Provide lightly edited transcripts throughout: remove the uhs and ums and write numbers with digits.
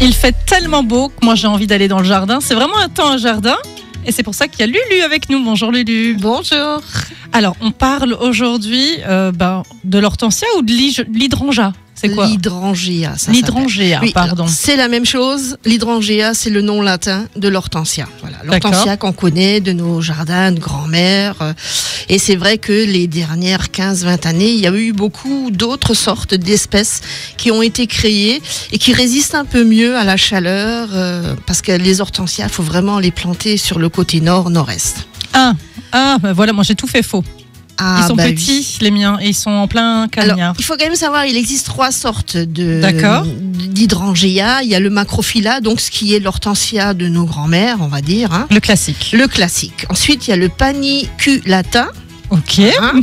Il fait tellement beau que moi j'ai envie d'aller dans le jardin. C'est vraiment un temps un jardin. Et c'est pour ça qu'il y a Lulu avec nous. Bonjour Lulu. Bonjour. Alors, on parle aujourd'hui de l'hortensia ou de l'hydrangea. C'est quoi? L'hydrangea. L'hydrangea, oui, pardon. C'est la même chose. L'hydrangea, c'est le nom latin de l'hortensia. Voilà, l'hortensia D'accord. qu'on connaît de nos jardins de grand-mère. Et c'est vrai que les dernières 15-20 années, il y a eu beaucoup d'autres sortes d'espèces qui ont été créées et qui résistent un peu mieux à la chaleur. Parce que les hortensias, il faut vraiment les planter sur le côté nord-nord-est. Ben voilà, moi j'ai tout fait faux. Ah, Ils sont bah petits, les miens, et ils sont en plein cagnard. Alors, il faut quand même savoir, il existe 3 sortes D'accord. d'hydrangea. Il y a le macrophylla, donc ce qui est l'hortensia de nos grands-mères, on va dire. Hein. Le classique. Le classique. Ensuite, il y a le paniculata. Ok. Hein.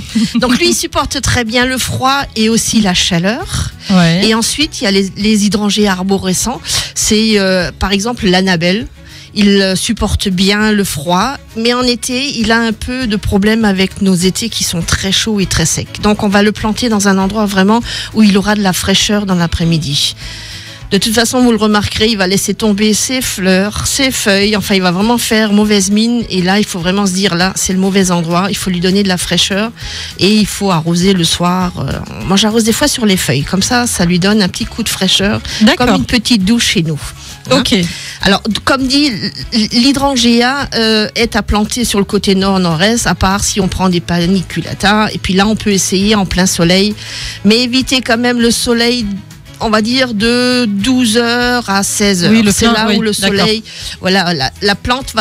Donc lui, il supporte très bien le froid et aussi la chaleur. Ouais. Et ensuite, il y a les hydrangea arborescents. C'est par exemple l'Annabelle. Il supporte bien le froid, mais en été, il a un peu de problème avec nos étés qui sont très chauds et très secs. Donc on va le planter dans un endroit vraiment où il aura de la fraîcheur dans l'après-midi. De toute façon, vous le remarquerez, il va laisser tomber ses fleurs, ses feuilles. Enfin, il va vraiment faire mauvaise mine. Et là, il faut vraiment se dire, là, c'est le mauvais endroit. Il faut lui donner de la fraîcheur. Et il faut arroser le soir. Moi, j'arrose des fois sur les feuilles. Comme ça lui donne un petit coup de fraîcheur. D'accord. Comme une petite douche chez nous. Hein. Ok. Alors, comme dit, l'hydrangea est à planter sur le côté nord-nord-est, à part si on prend des paniculata. Et puis là, on peut essayer en plein soleil. Mais évitez quand même le soleil, on va dire de 12h à 16h. Oui, c'est là où le soleil, voilà, la plante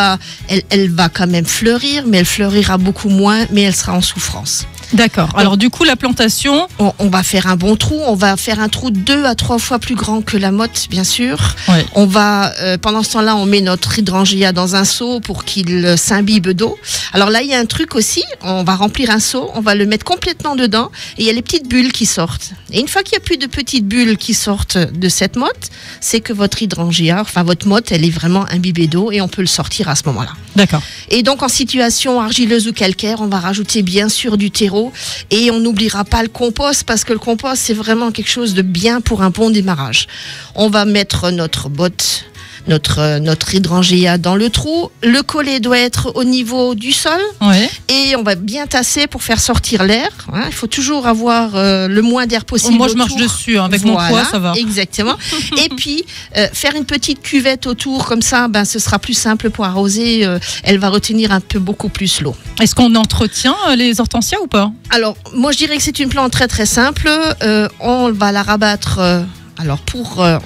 elle va quand même fleurir, mais elle fleurira beaucoup moins, mais elle sera en souffrance. D'accord. Alors du coup, la plantation... On va faire un bon trou, on va faire un trou 2 à 3 fois plus grand que la motte, bien sûr. Ouais. On va, pendant ce temps-là, on met notre hydrangea dans un seau pour qu'il s'imbibe d'eau. Alors là, il y a un truc aussi, on va remplir un seau, on va le mettre complètement dedans et il y a les petites bulles qui sortent. Et une fois qu'il n'y a plus de petites bulles qui sortent de cette motte, c'est que votre hydrangea, enfin votre motte, elle est vraiment imbibée d'eau et on peut le sortir à ce moment-là. D'accord. Et donc en situation argileuse ou calcaire, on va rajouter bien sûr du terreau et on n'oubliera pas le compost parce que le compost c'est vraiment quelque chose de bien pour un bon démarrage. On va mettre notre botte, notre hydrangea dans le trou. Le collet doit être au niveau du sol Ouais. et on va bien tasser pour faire sortir l'air. Hein. Il faut toujours avoir le moins d'air possible. Moi, je marche autour. dessus, hein, avec mon poids, ça va. Exactement. Et puis, faire une petite cuvette autour, comme ça, ce sera plus simple pour arroser. Elle va retenir un peu beaucoup plus l'eau. Est-ce qu'on entretient les hortensias ou pas? Alors, moi, je dirais que c'est une plante très, très simple. On va la rabattre... Alors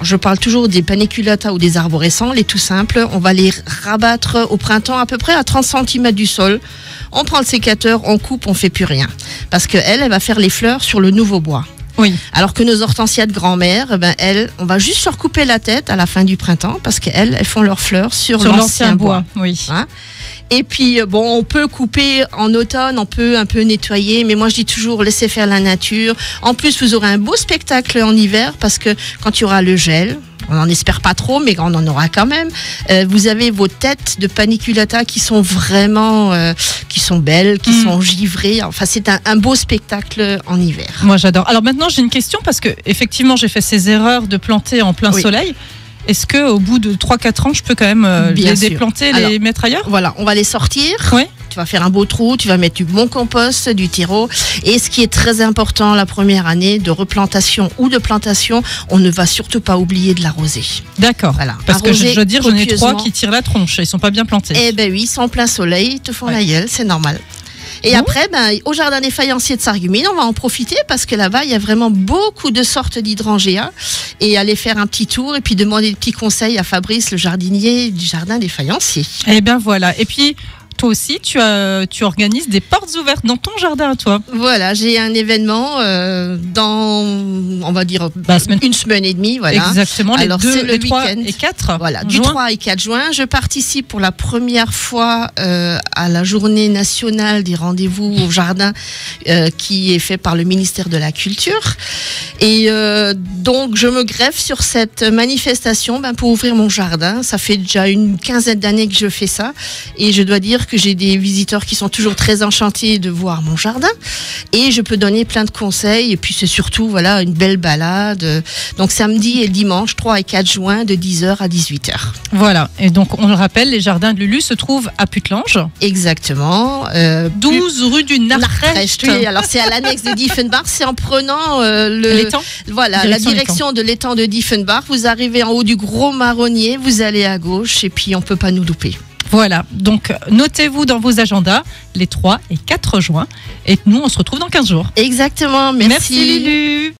je parle toujours des paniculata ou des arborescents, les tout simples. On va les rabattre au printemps à peu près à 30 cm du sol. On prend le sécateur, on coupe, on fait plus rien. Parce qu'elle va faire les fleurs sur le nouveau bois. Oui. Alors que nos hortensias de grand-mère, elles, on va juste leur couper la tête à la fin du printemps parce qu'elles font leurs fleurs sur l'ancien bois. Oui. Hein? Et puis, on peut couper en automne, on peut un peu nettoyer, mais moi je dis toujours, laissez faire la nature. En plus, vous aurez un beau spectacle en hiver parce que quand il y aura le gel, on n'en espère pas trop, mais on en aura quand même, vous avez vos têtes de paniculata qui sont vraiment, qui sont belles, qui sont givrées. Enfin, c'est un beau spectacle en hiver. Moi, j'adore. Alors maintenant, j'ai une question parce que effectivement, j'ai fait ces erreurs de planter en plein soleil. Est-ce qu'au bout de 3-4 ans, je peux quand même les déplanter, les mettre ailleurs? Voilà, on va les sortir. Oui. Tu vas faire un beau trou, tu vas mettre du bon compost, du terreau. Et ce qui est très important la première année de replantation ou de plantation, on ne va surtout pas oublier de l'arroser. D'accord. Voilà. Parce que je dois dire, j'en ai 3 copieusement. qui tirent la tronche. Ils sont pas bien plantés. Eh ben oui, ils sont en plein soleil, ils te font la gueule, c'est normal. Et après, au jardin des faïenciers de Sarreguemines, on va en profiter parce que là-bas, il y a vraiment beaucoup de sortes d'hydrangea. Et aller faire un petit tour et puis demander des petits conseils à Fabrice, le jardinier du jardin des faïenciers. Eh bien voilà. Et puis, toi aussi, tu organises des portes ouvertes dans ton jardin à toi. Voilà, j'ai un événement dans, on va dire, une semaine et demie. Voilà. Exactement, alors, c'est le 3 week-end. et 4 Voilà, du juin. 3 et 4 juin. Je participe pour la première fois à la journée nationale des rendez-vous au jardin qui est fait par le ministère de la Culture. Et donc, je me greffe sur cette manifestation pour ouvrir mon jardin. Ça fait déjà une quinzaine d'années que je fais ça. Et je dois dire que j'ai des visiteurs qui sont toujours très enchantés de voir mon jardin. Et je peux donner plein de conseils. Et puis c'est surtout voilà, une belle balade. Donc samedi et dimanche 3 et 4 juin de 10h à 18h. Voilà, et donc on le rappelle, les jardins de Lulu se trouvent à Puttelange. Exactement. 12 rue du Nartrecht. Oui, alors c'est à l'annexe de Diefenbach, c'est en prenant l'étang. Voilà, la direction de l'étang de Diefenbach. Vous arrivez en haut du gros marronnier, vous allez à gauche et puis on ne peut pas nous louper. Voilà, donc notez-vous dans vos agendas les 3 et 4 juin et nous on se retrouve dans 15 jours. Exactement, merci. Merci Lulu.